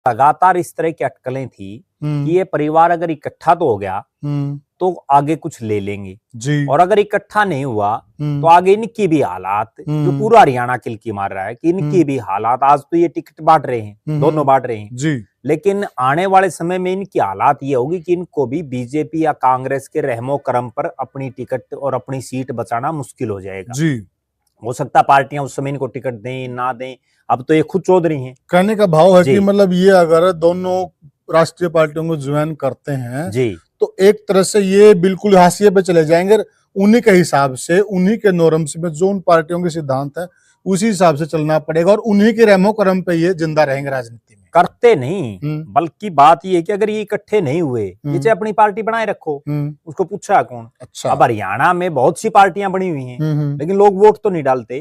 लगातार इस तरह की अटकलें थी कि ये परिवार अगर इकट्ठा तो हो गया तो आगे कुछ ले लेंगे जी। और अगर इकट्ठा नहीं हुआ तो आगे इनकी भी हालात, जो पूरा हरियाणा किलकी मार रहा है कि इनकी भी हालात, आज तो ये टिकट बांट रहे हैं, दोनों बांट रहे हैं जी। लेकिन आने वाले समय में इनकी हालात ये होगी कि इनको भी बीजेपी या कांग्रेस के रहमो करम पर अपनी टिकट और अपनी सीट बचाना मुश्किल हो जाएगा जी। हो सकता पार्टियां उस समय इनको टिकट दें ना दें, अब तो ये खुद चौधरी हैं। कहने का भाव है कि मतलब ये अगर दोनों राष्ट्रीय पार्टियों को ज्वाइन करते हैं जी तो एक तरह से ये बिल्कुल हाशिए पे चले जाएंगे, उन्हीं के हिसाब से, उन्हीं के नॉर्म्स में जो उन पार्टियों के सिद्धांत है उसी हिसाब से चलना पड़ेगा और उन्हीं के रहमो करम पे ये जिंदा रहेंगे राजनीति में। करते नहीं, बल्कि बात ये है कि अगर ये इकट्ठे नहीं हुए, ये चाहे अपनी पार्टी बनाए रखो, उसको पूछा कौन। अच्छा। अब हरियाणा में बहुत सी पार्टियां बनी हुई हैं लेकिन लोग वोट तो नहीं डालते।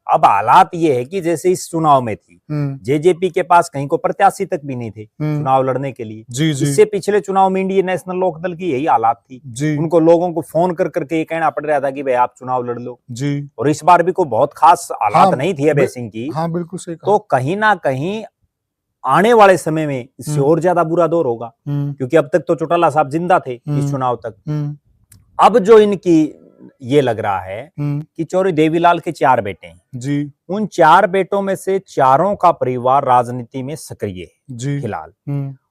अब हालात ये है कि जैसे इस चुनाव में थी, जेजेपी के पास कहीं को प्रत्याशी तक भी नहीं थे चुनाव लड़ने के लिए। जी जी। इससे पिछले चुनाव में इंडियन नेशनल लोकदल की यही हालात थी जी। उनको लोगों को फोन कर करके ये कहना पड़ रहा था कि भाई आप चुनाव लड़ लो जी। और इस बार भी कोई बहुत खास हालात नहीं थी अभय सिंह की। हाँ बिल्कुल सही कहा। तो कहीं ना कहीं आने वाले समय में इससे और ज्यादा बुरा दौर होगा क्योंकि अब तक तो चौटाला साहब जिंदा थे इस चुनाव तक। अब जो इनकी ये लग रहा है कि चौधरी देवीलाल के 4 बेटे हैं जी। उन 4 बेटों में से चारों का परिवार राजनीति में सक्रिय है जी फिलहाल,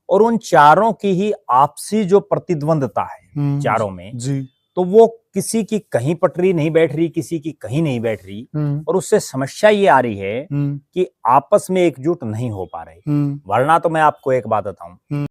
और उन चारों की ही आपसी जो प्रतिद्वंदता है चारों में जी। तो वो किसी की कहीं पटरी नहीं बैठ रही, किसी की कहीं नहीं बैठ रही और उससे समस्या ये आ रही है कि आपस में एकजुट नहीं हो पा रहे। वरना तो मैं आपको एक बात बताऊं,